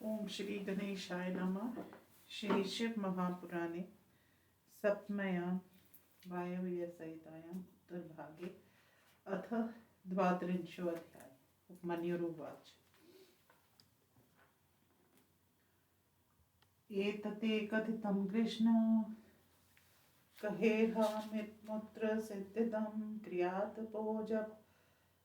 ओम श्री गणेशाय नमः। श्री शिव महापुराणे सप्तम्यां वायव्य संहितायाम् उत्तरभागे अथ द्वात्रिंशोऽध्याय। उपमन्युरुवाच। एतते कथितं कृष्ण कहेर्हामित्मुत्र सिद्धिदं क्रियात् पोजप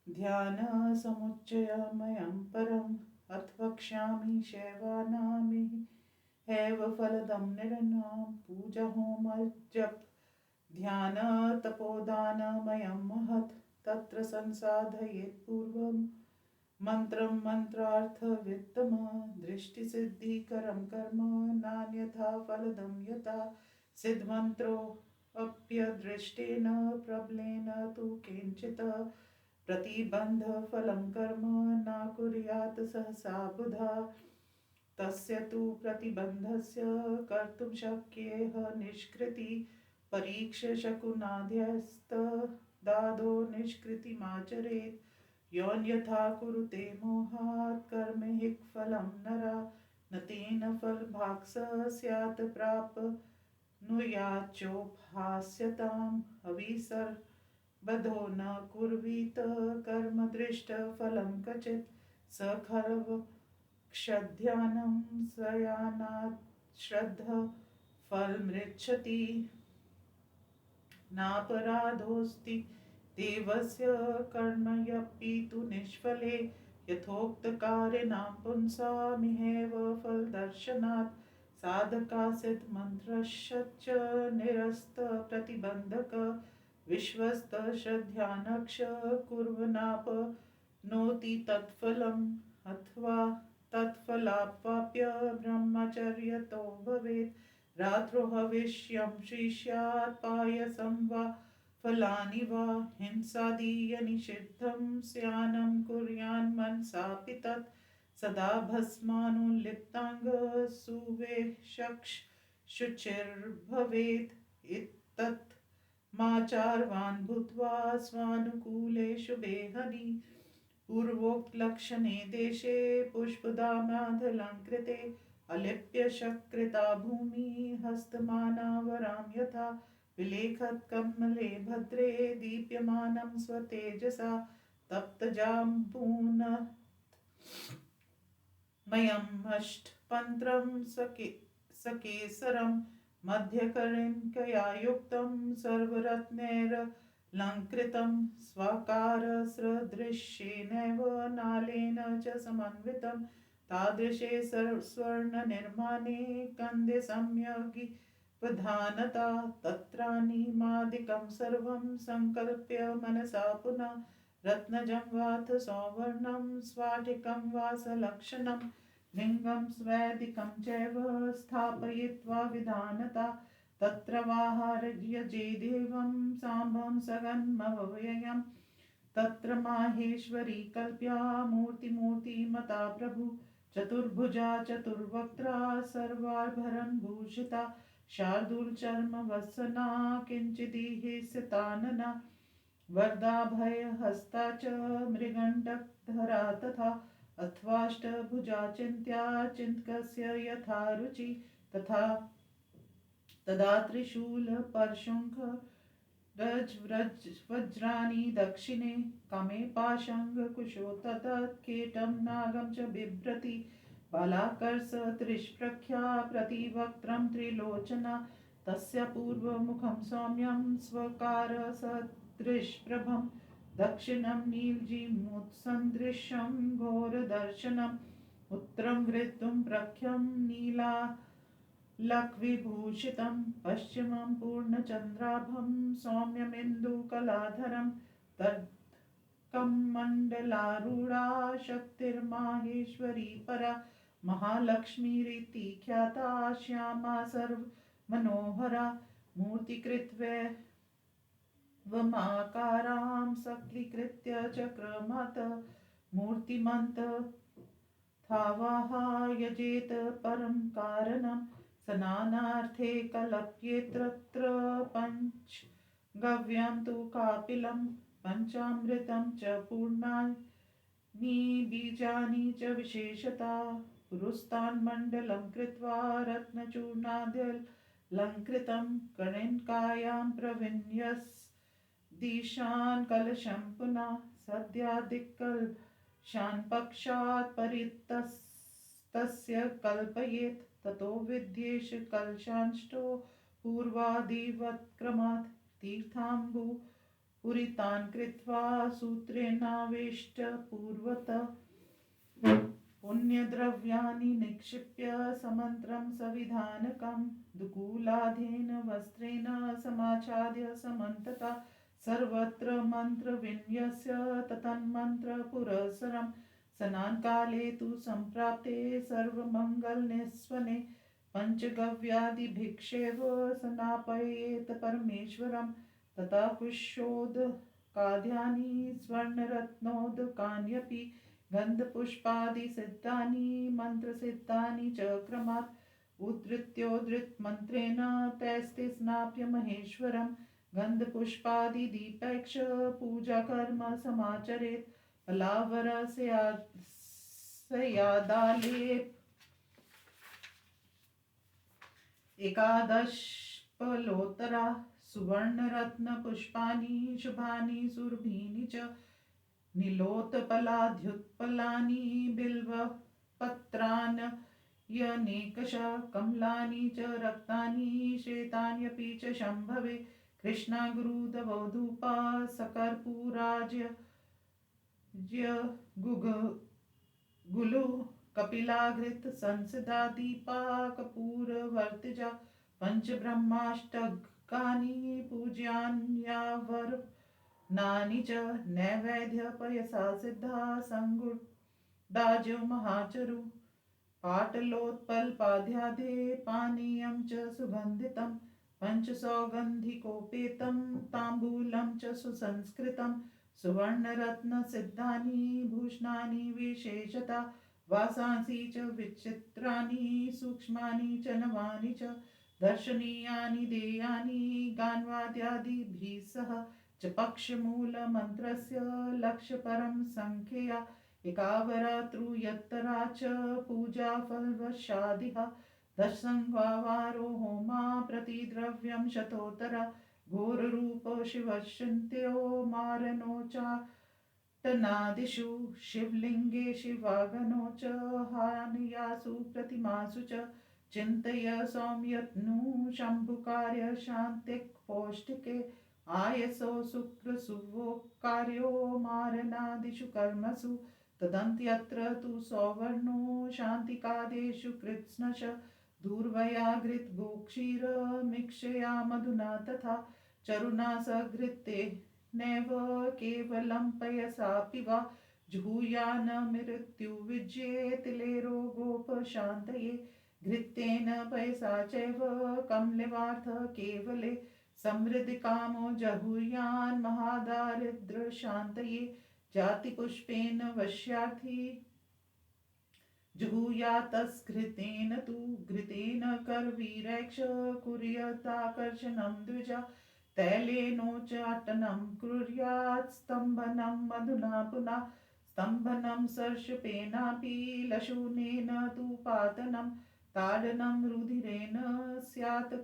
ध्यान समुच्चयमयं परम् अथ वक्ष्यामि शैवानामिह एव फलदं निरनां पूजा होम जप ध्यान तपोदानमयं महत् तत्र संसाधयेत् पूर्वं मन्त्रं मन्त्रार्थवित्तम दृष्टिसिद्धिकरं कर्म नान्यथा फलदं यथा सिद्धमन्त्रोऽप्यदृष्टेन प्रबलेन तु किञ्चित् प्रतिबन्धफलं कर्म न कुर्यात् सहसा बुधा तस्य तु प्रतिबन्धस्य कर्तुं शक्येह निष्कृति परीक्ष्य शकुनाद्यस्तदादो निष्कृतिमाचरेत् योऽन्यथा कुरुते मोहात् कर्मैः फलं नरा न तेन फलभाक् स्यात् प्राप्नुयाच्चोपास्यताम् अविसर्बधो न कुर्वीत कर्म दृष्टफलं क्वचित् स खलवक्षध्यानं स्वयानात् श्रद्ध फलमृच्छति नापराधोऽस्ति देवस्य कर्मयपि तु निष्फले यथोक्तकारिणां पुंसामिहेव फलदर्शनात् साधकासिद्ध मन्त्रश्च निरस्तप्रतिबन्धक विश्वस्त श्रद्धानक्ष कुर्वनाप्नोति तत्फलम् अथवा तत्फलाप्वाप्य ब्रह्मचर्यतो भवेत् रात्रौ हविष्यं स्यात् पायसं वा फलानि वा हिंसादीयनिषिद्धं स्यान्नं कुर्यान्मनसापि तत् सदा भस्मानुलिप्ताङ्गसुवेशुचिर्भवेत् इत्तत् माचारवान् भूत्वा स्वानुकूले शुभे हनि पूर्वोक्तलक्षणे देशे पुष्पदामादलङ्कृते अलिप्य शकृता भूमि हस्तमानावरां यथा विलेखत् कमले भद्रे दीप्यमानं स्वतेजसा तप्तजाम्बूनमयमष्टपत्रं सकेसरं मध्यकर्णिकया युक्तं सर्वरत्नैरलङ्कृतं स्वाकारसदृशेनैव नालेन च समन्वितं तादृशे स्वर्णनिर्माणे कन्दे सम्यगिपधानता तत्राणिमादिकं सर्वं सङ्कल्प्य मनसा पुनः रत्नजं वाथ सौवर्णं स्फाटिकं वा सलक्षणं लिङ्गं स्वैदिकं चैव स्थापयित्वा विधानता तत्र वाहार्यजेदेवं साम्बं सगन्मव्ययम् तत्र माहेश्वरी कल्प्या मूर्तिमता प्रभु चतुर्भुजा चतुर्वक्त्रा सर्वाभरण भूषिता शार्दूलचर्मवसना किञ्चिदिहिंसितानना वरदाभयहस्ता च मृगण्डकधरा तथा अथवाष्टभुजा चिन्त्या चिन्तकस्य यथा रुचि तथा तदा त्रिशूलपरशुङ्ख वज्राणि दक्षिणे कमे पाशङ्कुशो ततत्केटं नागं च बिभ्रति बालाकर्ष त्रिष्प्रख्या प्रतिवक्त्रं त्रिलोचना तस्य पूर्वमुखं सौम्यं स्वकारसदृशप्रभं दक्षिणं नीलजिमुत्सदृशं घोरदर्शनम् उत्तरं ऋतुं प्रख्यं नीला लक्विभूषितं पश्चिमं पूर्णचन्द्राभं सौम्यमिन्दुकलाधरं तर्कं मण्डलारूढा शक्तिर्माहेश्वरी परा महालक्ष्मीरिति ख्याता श्यामा सर्वमनोहरा मूर्तिकृत्वमाकारां सकीकृत्य चक्रमत मूर्तिमन्तथावाह यजेत परं कारणम् स्नानार्थे कल्प्येतत्र पञ्चगव्यं तु कापिलं पञ्चामृतं च पूर्णानि बीजानि च विशेषतः पुरुस्तान्मण्डलं कृत्वा रत्नचूर्णाद्यलङ्कृतं कणिकायां प्रविन्यस्दिशान् कलशं पुनः सद्यादिकलशान् पक्षात् परितस्तस्य कल्पयेत् ततो विद्येष कलशांष्टो पूर्वादिवत्क्रमात् तीर्थाम्बुपूरितान् कृत्वा सूत्रेणावेष्ट पूर्वतः पुण्यद्रव्याणि निक्षिप्य समन्त्रं सविधानकं दुकूलाधेन वस्त्रेण समाच्छाद्य समन्तता सर्वत्र मन्त्रविन्यस्य तन्मन्त्रपुरःसरं स्नानकाले तु सम्प्राप्ते सर्वमङ्गलनिस्वने पञ्चगव्यादिभिक्षेव स्नापयेत् परमेश्वरं तथा कुशोदकाद्यानि स्वर्णरत्नोदकान्यपि गन्धपुष्पादिसिद्धानि मन्त्रसिद्धानि च क्रमात् उद्धृत्योद्धृतमन्त्रेण तैस्ते स्नाप्य महेश्वरं गन्धपुष्पादिदीपैक्ष पूजाकर्म समाचरेत् फलावरस्यादालेप एकादशफलोत्तरा सुवर्णरत्नपुष्पाणि शुभानि सुरभीनि च नीलोत्पलाद्युत्पलानि बिल्वपत्राण्यनेकशः कमलानि च रक्तानि श्वेतान्यपि च शम्भवे कृष्णागुरुदवधूपा सकर्पूराज्य गुलु कपिलाघृत संसदा दीपा कपूरवर्तिजा पंचब्रह्माष्टकानि पूज्यान्यावर नानि च नैवेद्यपयसा सिद्धा संगुडाज्यो महाचरु पाटलोत्पलपाद्यादे पानीयं च सुगन्धितं पञ्चसौगन्धिकोपेतं ताम्बूलं च सुसंस्कृतं सुवर्णरत्नसिद्धानि भूषणानि विशेषतः वासांसि च विचित्राणि सूक्ष्मानि च नवानि च दर्शनीयानि देयानि गानवाद्यादिभिः सह च पक्षमूलमन्त्रस्य लक्षपरं संख्यया एकावरात्रुयत्तरा च पूजाफलवशादिहा दशसंवारो होमा प्रतिद्रव्यं शतोत्तरा घोररूपो शिवश्चिन्त्यो मारणोच्चाटनादिषु शिवलिङ्गे शिवागणो च हानियासु प्रतिमासु च चिन्तय सौम्यत्नु शम्भुकार्य शान्तिक पौष्टिके आयसो शुक्रसुवोक्कार्यो मारणादिषु कर्मसु तदन्त्यत्र तु सौवर्णो शान्तिकादेषु कृत्स्नश दूर्वया घृतगोक्षीरमिक्षया मधुना तथा चरुणा सघृते नैव केवलं पयसा पिवा जुहूयान्मृत्युविज्ये तिलेरोगोपशान्तये घृतेन पयसा चैव कमलेवार्थ केवले समृद्धिकामो जहुयान् महादारिद्र्यशान्तये जातिपुष्पेन वश्यार्थी जुहूयात्तस्घृतेन तु घृतेन करवीरैक्ष कुर्यादाकर्षणं द्विजा तैलेनोच्चाटनं कुर्यात् स्तम्भनं मधुना पुनः स्तम्भनं सर्षपेनापि लशुनेन तु पातनं ताडनं रुधिरेण स्यात्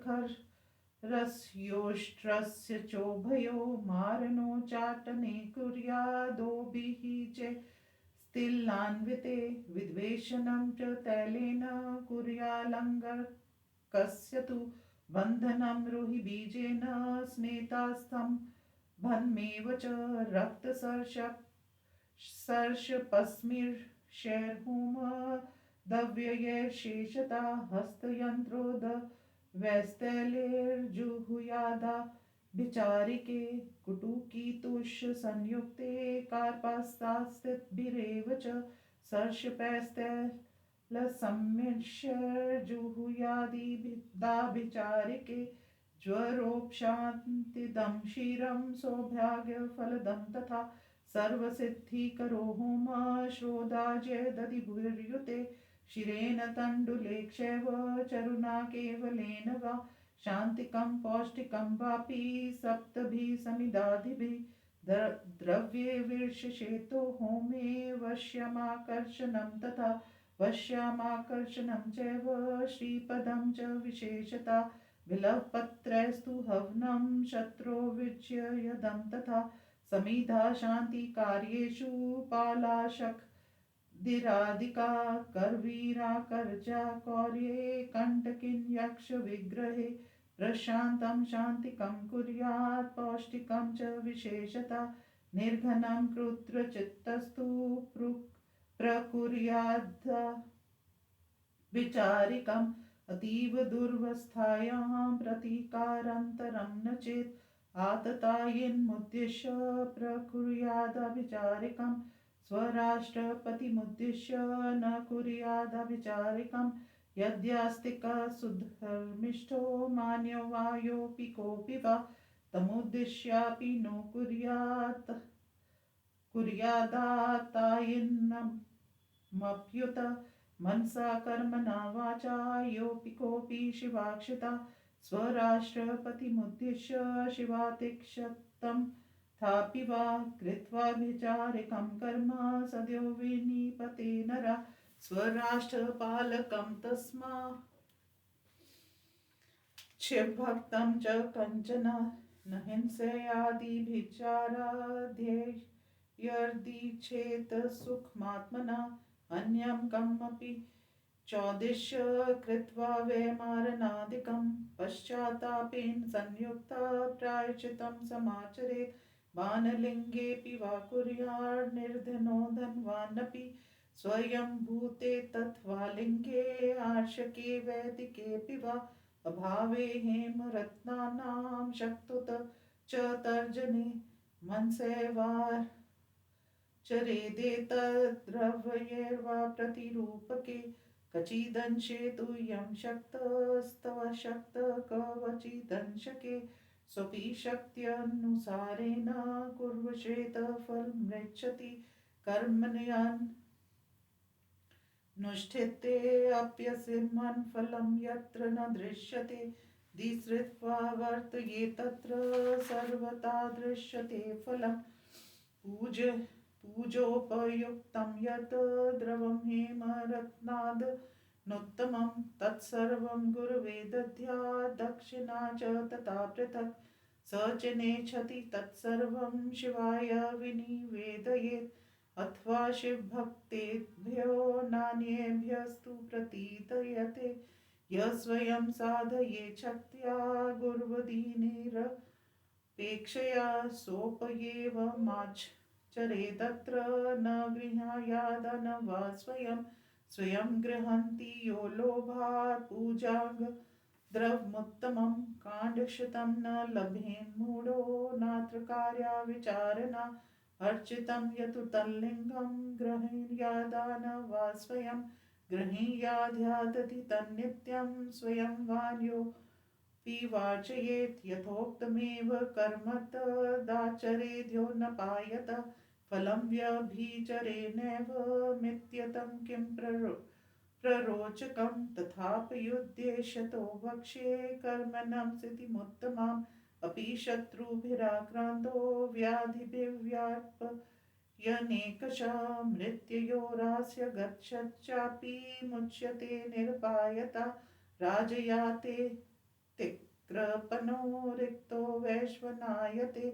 रस्योष्ट्रस्य चोभयो मारणोच्चाटने कुर्यादोभिः च स्तिलान्विते विद्वेषणं च तैलेन कुर्यालङ्गकस्य तु बन्धनं रुहिबीजेन स्नेतास्तम्भनमेव च रक्तसर्षपस्मिर्षैर्होम दव्ययैर्शेषता हस्तयन्त्रोदवैस्तैलैर्जुहुयादा विचारिके कुटुकीतुष्यसंयुक्ते कार्पास्तास्तिभिरेव च सर्षपैस्तैलसम्मिश्रैर्जुहुयादिदाभिचारिके ज्वरोपशान्तिदं क्षीरं सौभाग्यफलदं तथा सर्वसिद्धिकरो होम श्रोदाजयदधिभुर्युते क्षीरेण तण्डुलेक्षैव चरुणा केवलेन वा शान्तिकं पौष्टिकं वापि सप्तभिः समिदादिभिः द्रव्ये विशेषेतो होमे वश्यमाकर्षणं तथा वश्यामाकर्षणं चैव श्रीपदं च विशेषता बिल्वपत्रैस्तु हवनं शत्रोर्विज्य यदं तथा समिधा शान्तिकार्येषु पालाशक्तिरादिका करवीरा करजा कौर्ये कण्टकिन् यक्षविग्रहे प्रशान्तं शान्तिकं कुर्यात् पौष्टिकं च विशेषता निर्घनं कृत्रचित्तस्तु प्रकुर्याद् विचारिकम् अतीव दुर्वस्थायां प्रतीकारान्तरं न चेत् आततायिन्मुद्दिश्य प्रकुर्यादविचारिकं स्वराष्ट्रपतिमुद्दिश्य न कुर्यादविचारिकं यद्यास्तिकः सुधर्मिष्ठो मान्यो वा योऽपि कोऽपि वा तमुद्दिश्यापि नो कुर्यादातायिन्नमप्युत मनसा कर्मणा वाचा योऽपि कोऽपि शिवाक्षिता स्वराष्ट्रपतिमुद्दिश्य शिवातिक्षतं थापि वा कृत्वाभिचारिकं कर्म सद्यो विनिपते नरा स्वराष्ट्रपालकं तस्माच्छिवभक्तं च कञ्चन न हिंसयादिभिचाराध्यर्दिच्छेत् सुखमात्मना अन्यं कमपि चौदिश्य कृत्वा वैमारणादिकं पश्चात्तापेन संयुक्ता प्रायश्चित्तं समाचरेत् बाणलिङ्गेऽपि वा कुर्यात् निर्धनो धनवानपि स्वयंभूते तथवा लिङ्गे आर्षके वैदिकेऽपि वा अभावे हेमरत्नानां शक्तुत च तर्जने मनसेवार् चरेदेतद्द्रव्यैर्वा प्रतिरूपके कचिदंशे तु यं शक्तस्तव शक्त कवचिदंशके स्वपि शक्त्यनुसारेण कुर्वशेत फलमृच्छति कर्मण्यनुष्ठितेऽप्यसिमन् फलं यत्र न दृश्यते दिसृत्वा वर्तयेत् तत्र सर्वथा दृश्यते फलम् पूजोपयुक्तं यत् द्रवं हेमरत्नादनुत्तमं तत्सर्वं गुरवे दद्यात् दक्षिणा च तथा पृथक् स च नेच्छति तत्सर्वं शिवाय विनिवेदयेत् अथवा शिवभक्तेभ्यो नान्येभ्यस्तु प्रतीतयते यः स्वयं साधयेत् शक्त्या गुर्वदीनिरपेक्षया सोपयेवमाचरेदत्र न गृह्णायादन वा स्वयं गृह्णन्ति यो लोभात् पूजाद्रव्यमुत्तमं काङ्क्षितं न लभेन्मूढो नात्र कार्या विचारणा अर्चितं यतु तल्लिङ्गं गृह्णायादान वा स्वयं गृह्णीयाद्यादति तन्नित्यं स्वयं वान्योऽपि वाचयेत् यथोक्तमेव कर्म तदाचरेद्यो न पायत फलं व्यभिचरेणैव मित्यतं किं प्ररोचकं तथापयुध्येष्यतो वक्ष्ये कर्मणं स्थितिमुत्तमाम् अपि शत्रुभिराक्रान्तो व्याधिभिर्व्यापयनेकशः मृत्युयोरास्य गच्छच्चापि मुच्यते निरपायता राजयाते तिक्रपनो रिक्तो वैश्वनायते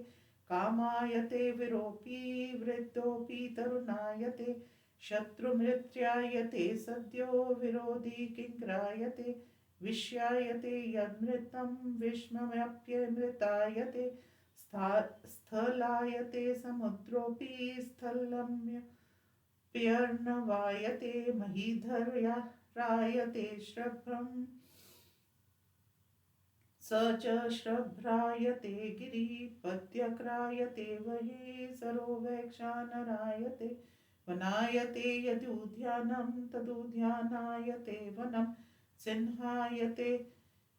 कामायते विरोपी वृद्धोऽपि तरुणायते शत्रुमृत्यायते सद्यो विरोधी किङ्क्रायते विष्यायते यन्मृतं विष्मप्यमृतायते स्थलायते समुद्रोऽपि स्थलम्यप्यर्णवायते महीधरायते श्रभ्रम् स च श्रभ्रायते गिरिपत्यक्रायते वही सरोवैक्षानरायते वनायते यदुद्यानं तदुद्यानायते वनं सिंहायते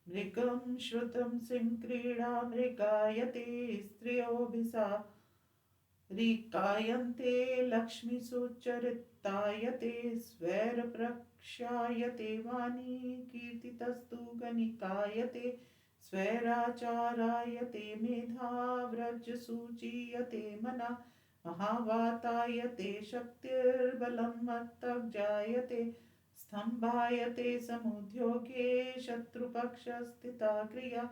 मृगं श्रुतं सिंक्रीडा मृगायते स्त्रियोभिसारिकायन्ते लक्ष्मीसुचरितायते स्वैरप्रक्षायते वाणी कीर्तितस्तु गणिकायते स्वैराचारायते मेधा व्रजसूचीयते मना महावातायते शक्तिर्बलं मत्तजायते स्तम्भायते समुद्योगे शत्रुपक्षस्थिता क्रिया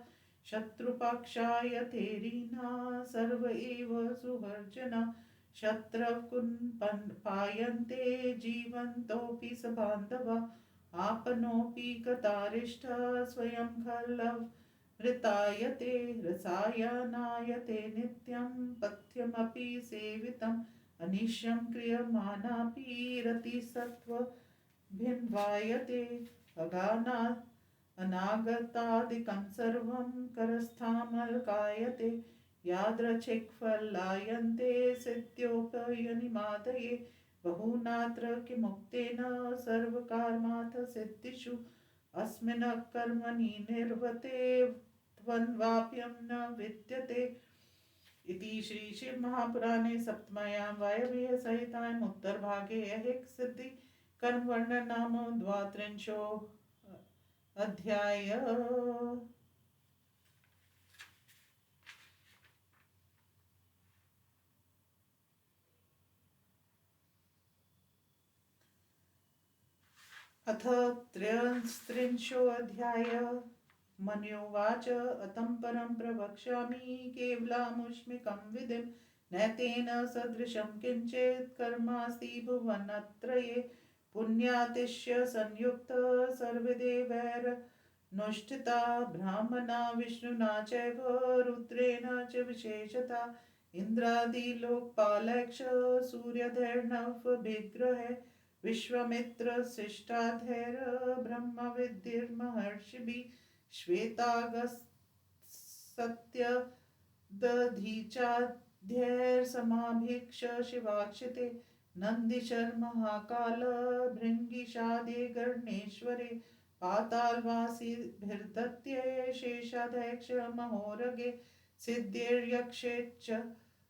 शत्रुपक्षायते रीना सर्व एव सुवर्जना शत्रवकुन्पायन्ते जीवन्तोऽपि स बान्धवा आपनोऽपि कतारिष्ठ स्वयं खलवृतायते रसायनायते नित्यं पथ्यमपि सेवितम् अनिश्यं क्रियमाणापि रतिसत्त्वभिन्वायते अगानात् अनागतादिकं सर्वं करस्थामल्कायते यादृच्छिक्फलायन्ते सिद्ध्योपयनिमादये बहूनात्र किमुक्तेन सर्वकामात् सिद्धिषु अस्मिन् कर्मणि निर्वते त्वन्वाप्यं न विद्यते इति श्री शिव महापुराणे सप्तम्यां वायव्य संहितायाम् उत्तरभागे ऐहिक सिद्धि कर्म वर्णन नाम द्वात्रिंशो अध्याय। अथ त्रयस्त्रिंशोऽध्याय। मनुवाच अतं परं प्रवक्ष्यामि केवलामुष्मिकं विधिं नैतेन सदृशं किञ्चित् कर्मास्ति भुवनत्रये पुण्यातिश्य संयुक्त सर्वदेवैरनुष्ठिता ब्राह्मणा विष्णुना चैव रुद्रेण च विशेषता इन्द्रादिलोकपालैक्ष सूर्यधैर्नवविग्रहे विश्वामित्रशिष्टाधैर्ब्रह्मविद्भिर्महर्षिभिः श्वेतागस्त्यदधीचाध्यैर्समाभीक्ष शिवाक्षिते नन्दिशर्महाकाल भृङ्गिषादे गणेश्वरे पातालवासिभिर्दत्ते शेषाध्यक्ष महोरगे सिद्धिर्यक्षे च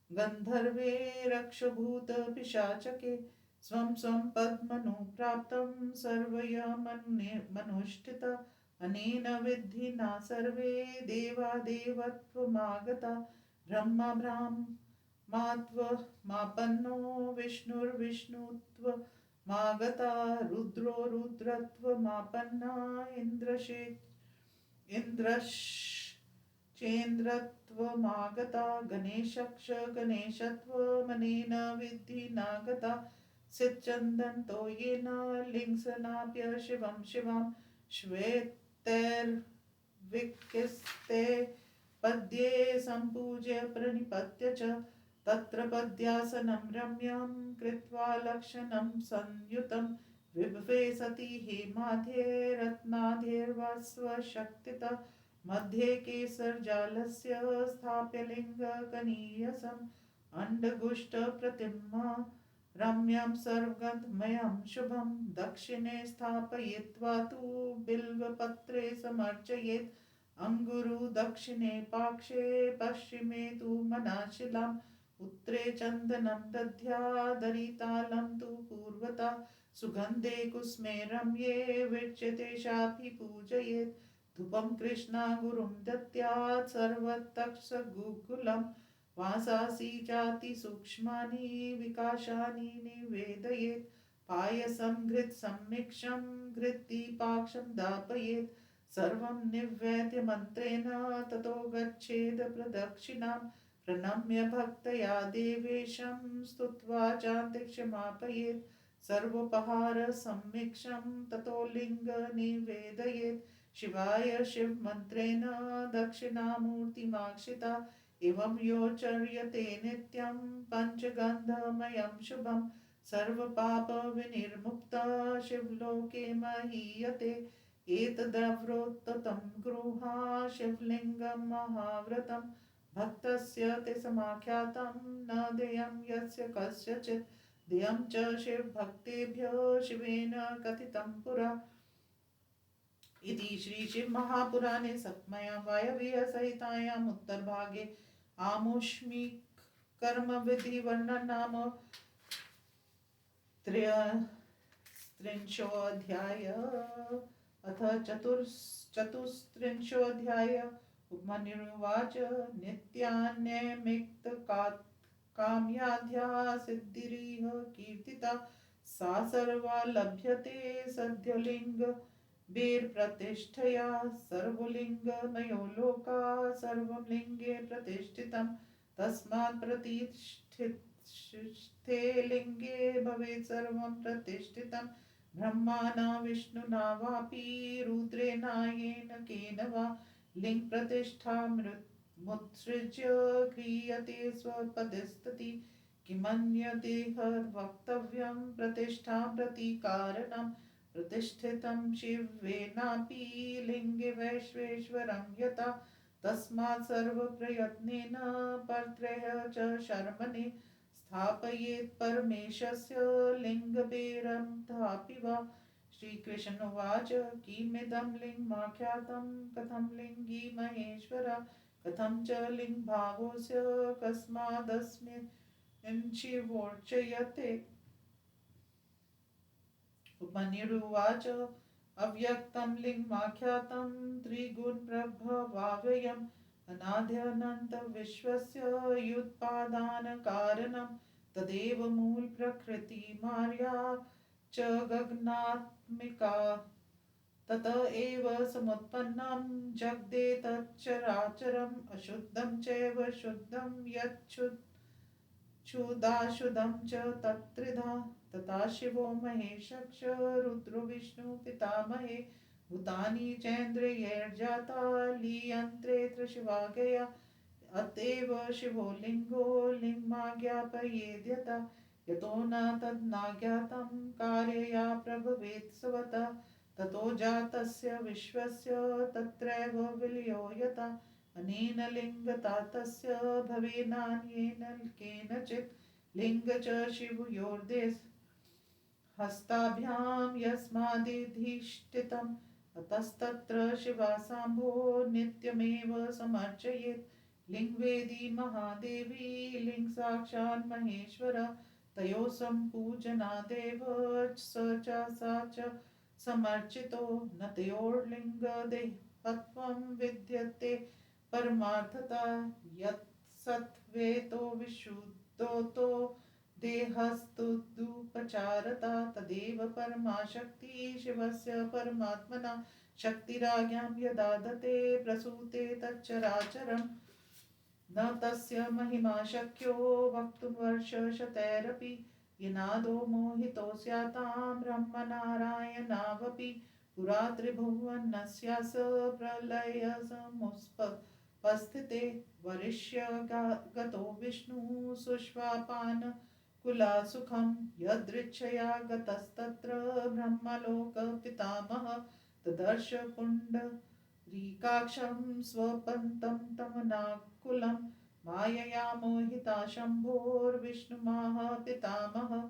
गन्धर्वे रक्षभूतपिशाचके स्वं स्वं पद्मनु प्राप्तं सर्वयमनुष्ठित अनेन विद्धिना सर्वे देवा देवत्वमागता ब्रह्मा ब्रह्मात्वमापन्नो विष्णुर्विष्णुत्वमागता रुद्रो रुद्रत्वमापन्ना इन्द्रश्चेन्द्रत्वमागता गणेशक्ष गणेशत्वमनेन विद्धिनागता सिच्चन्दन्तो येन लिङ्गसनाप्य शिवं शिवां श्वेतैर्विकसिते पद्ये सम्पूज्य प्रणिपत्य च तत्र पद्यासनं रम्यं कृत्वा लक्षणं संयुतं विभवे सति हेमाध्ये रत्नाद्यैर्वस्वशक्तितः मध्ये केसरजालस्य स्थाप्य लिङ्गकनीयसम् अण्डगुष्ठप्रतिमा रम्यं सर्वगन्धमयं शुभं दक्षिणे स्थापयित्वा तु बिल्वपत्रे समर्चयेत् अङ्गुरु दक्षिणे पार्श्वे पश्चिमे तु मनाशिलाम् उत्तरे चन्दनं दध्यादरितालं तु पूर्वता सुगन्धे कुस्मे रम्ये विच्यतेषापि पूजयेत् धूपं कृष्णागुरुं दद्यात् सर्वतक्षगुकुलम् वासांसि चातिसूक्ष्मानि विकाशानि निवेदयेत् पायसं घृतसम्मिक्षं घृतदीपाक्षं दापयेत् सर्वं निवेद्य मन्त्रेण ततो गच्छेद प्रदक्षिणां प्रणम्य भक्त्या देवेशं स्तुत्वा चान्तिक्षमापयेत् सर्वोपहारसम्मिक्षं ततो लिङ्गनिवेदयेत् शिवाय शिवमन्त्रेण दक्षिणामूर्तिमाक्षिता एवं योचर्यते नित्यं पञ्चगन्धमयं शुभं सर्वपापविनिर्मुक्ता शिवलोके महीयते एतदव्रोत्ततं गृहा शिवलिङ्गं महाव्रतं भक्तस्य ते समाख्यातं न देयं यस्य कस्यचित् देयं च शिवभक्तेभ्यो शिवेन कथितं पुरा इति श्री शिव महापुराणे सप्तम्यां वायव्य संहितायाम् उत्तरभागे आमुष्मिक कर्म विधि वर्णन नाम त्रयस्त्रिंशोऽध्याय। अथ चतुस्त्रिंशोऽध्याय। उपमन्युवाच नित्यान्यमिक्तकाम्याद्या सिद्धिरिह कीर्तिता सा सर्वा लभ्यते सद्यलिङ्गभिर्प्रतिष्ठया सर्वलिङ्गमयो लोकाः सर्वं लिङ्गे प्रतिष्ठितं तस्मात् प्रतिष्ठिते लिङ्गे भवेत् सर्वं प्रतिष्ठितं ब्रह्मणा विष्णुना वापि रुद्रेणायेन केन वा लिङ्गप्रतिष्ठामुत्सृज्य क्रियते स्वपदस्तति किमन्यदेह वक्तव्यं प्रतिष्ठा प्रतीकारणं प्रतिष्ठितं शिवेनापि लिङ्गे वैश्वेश्वरं यथा तस्मात् सर्वप्रयत्नेन परत्रयः च शर्मणे स्थापयेत् परमेशस्य लिङ्गभेरं तथापि वा श्रीकृष्ण उवाच किमिदं लिङ्गमाख्यातं कथं लिङ्गी महेश्वर कथं च लिङ्गभावोऽस्य कस्मादस्मिन् शिवोच्यते उपनिरुवाच अव्यक्तं लिङ्गमाख्यातं त्रिगुणप्रभवाव्ययम् अनाद्यनन्तविश्वस्य युत्पादानकारणं तदेव मूलप्रकृतिमार्या च गगनात्मिका तत एव समुत्पन्नं जगदेतच्चराचरम् अशुद्धं चैव शुद्धं यच्छुदाशुद्धं च तत्त्रिधा तथा शिवो महेशश्च रुद्रो विष्णु पितामहे भूतानि चैन्द्रियैर्जाता लीयन्त्रेऽत्र शिवाज्ञया अतएव शिवो लिङ्गो लिङ्गमाज्ञापयेद्यथा यतो न तद्नाज्ञातं कार्यया प्रभवेत् स्वतः ततो जातस्य विश्वस्य तत्रैव विलयो यथा अनेन लिङ्गता तस्य भवेनान्येन केनचित् लिङ्ग च शिवयोर्देश हस्ताभ्यां यस्मादधिष्ठितम् अतस्तत्र शिवासाम्भो नित्यमेव समर्चयेत् लिङ्गवेदी महादेवी लिङ्गसाक्षान् महेश्वर तयोः सम्पूजनादेव स च सा च समर्चितो न तयोर्लिङ्गदेहत्वं विद्यते परमार्थता यत् सत्त्वेतो विशुद्धोतो देहस्तुदुपचारता तदेव परमा शक्ति शिवस्य परमात्मना शक्तिराज्ञां यदा दत्ते प्रसूते तच्चराचरम् न तस्य महिमा शक्यो वक्तुं वर्षशतैरपि यनादो मोहितो स्यातां ब्रह्मनारायणावपि पुरा त्रिभुवनस्यास प्रलयसमुपस्थिते वरिष्यगतो विष्णुः सुष्वापानकुलासुखं यदृच्छया गतस्तत्र ब्रह्मलोकपितामहः ददर्श पुण्डरीकाक्षं स्वपन्तं तमनाकुलं मायया मोहिता शम्भोर्विष्णुमाह पितामहः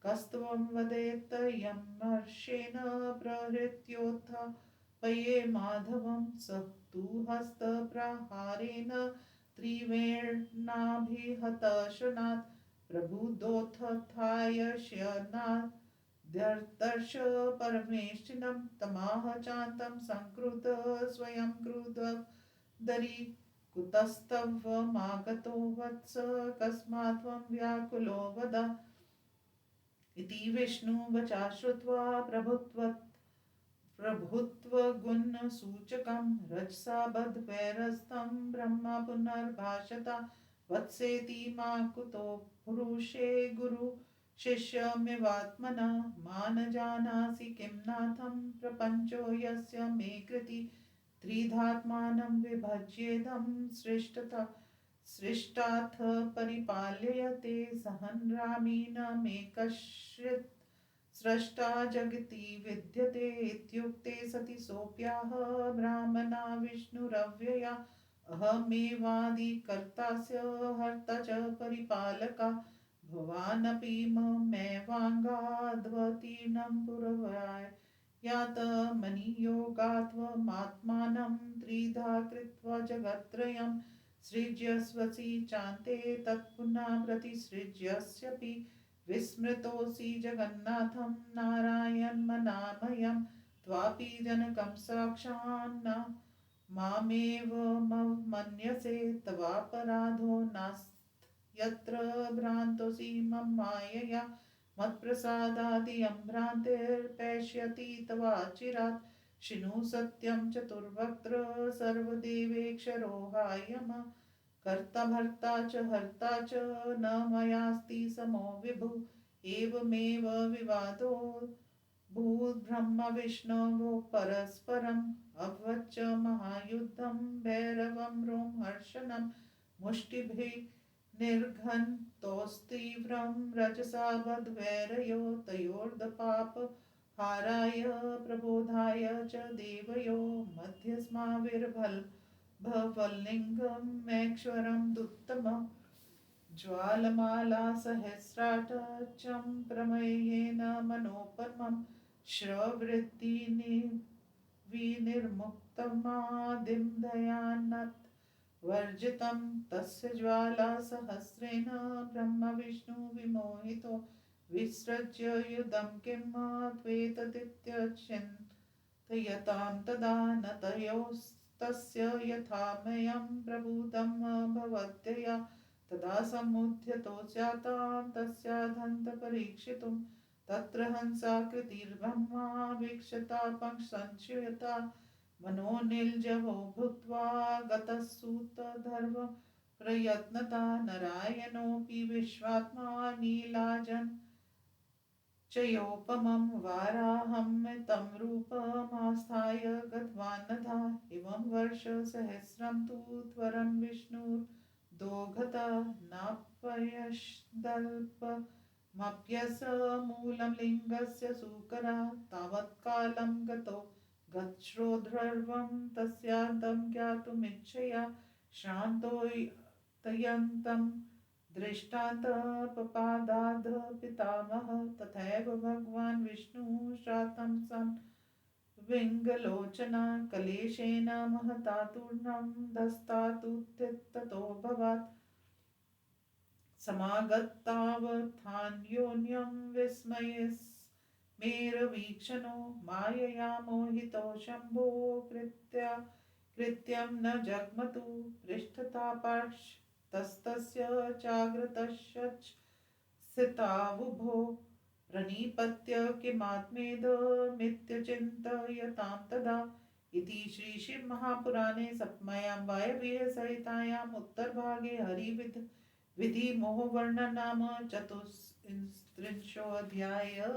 कस्त्वं वदेत् यमर्षेण प्रहृत्योत्थापये माधवं स तु हस्तप्रहारेण त्रिवेणाभिहतशनात् प्रबुद्धोत्थाय शयनात् दर्श परमेष्ठिनं तमाह चान्तं संकृत स्वयं क्रुद्धदरी कुतस्तवमागतो वत्स कस्मात् त्वं व्याकुलो वद इति विष्णुवचा श्रुत्वा प्रभुत्वगुणसूचकं रजसा बद्धवैरस्तं ब्रह्म पुनर्भाषता वत्सेति मा कुतो पुरुषे गुरु शिष्यमिवात्मना मा न जानासि किं नाथं प्रपञ्चो यस्य मे कृति त्रिधात्मानं विभज्येदं सृष्टाथ परिपाल्यते सहन्रामी न मे कश्चित् स्रष्टा जगति विद्यते इत्युक्ते सति सोऽप्याह ब्राह्मणा विष्णुरव्यया अहमेवादिकर्तास्य हर्ता च परिपालका भवानपि ममेवाङ्गाद्वतीर्णं पुरवाय यातमनियोगात्वमात्मानं त्रिधा कृत्वा जगत्त्रयं सृज्यस्वसि चान्ते तत्पुनः प्रतिसृज्यस्यपि विस्मृतोऽसि जगन्नाथं नारायणमनामयं त्वापि जनकं साक्षान्न मामेव मन्यसे तवापराधो नास्त्यत्र भ्रान्तोऽसि मम मायया मत्प्रसादादियं भ्रान्तिर्पैष्यति तवाचिरात् शिनु सत्यं चतुर्वक्त्र सर्वदेवेक्षरो हायम कर्ता भर्ता च हर्ता च न मयास्ति समो विभु एवमेव विवादो भूद्ब्रह्म विष्णवो परस्परम् अभवच्च महायुद्धं भैरवं रोमहर्षणं मुष्टिभिः निर्घन्तोस्तीव्रं रजसा बद्वैरयो तयोर्दपाप हाराय प्रबोधाय च देवयो मध्यस्माविर्भवल्लिङ्गमेश्वरं दुत्तमम् ज्वालमाला सहस्राटचं प्रमेयेन मनोपमं श्रवृत्ति विनिर्मुक्तमादिं दयानत् वर्जितं तस्य ज्वाला सहस्रेण ब्रह्मविष्णुविमोहितो विसृज्य युधं किं त्वेतदित्यचिन्तयतां तदा न तयोस्तस्य यथामयं प्रभुतं भवत्यया तदा समुद्यतो स्यातां तस्यादन्तपरीक्षितुं तत्र हंसाकृतिर्ब्रह्मा वीक्षता संशयता मनोनिर्जवो भूत्वा गतः सूतधर्म प्रयत्नता नारायणोऽपि विश्वात्मा नीलाजन् चयोपमं वाराहं तं रूपमास्थाय गतवानधा इमं वर्षसहस्रं तु त्वरन् विष्णुर्दोघत नाप्यशदल्पमप्यसमूलं लिङ्गस्य सूकरा तावत्कालं गतो गच्छ्रोध्रुवं तस्यान्तं ज्ञातुमिच्छया श्रान्तो तयन्तं दृष्टान्तपपादाद् पितामह तथैव भगवान् विष्णुः श्रातं सन् विङ्गलोचना कलेशेन महता तूर्णं दस्तातुत्थितोऽभवत् समागतावधान्योन्यं विस्मयेस्मेरवीक्षणो मायया मोहितो शम्भो कृत्यं न जग्मतु पृष्ठतापास्तस्य चाग्रतश्चितावुभो प्रणिपत्य किमात्मेदमित्यचिन्तयतां तदा इति श्रीशिवमहापुराणे सप्तम्यां वायव्यसहितायाम् उत्तरभागे हरिविधिमोहवर्णनं नाम चतुस्त्रिंशोऽध्यायः।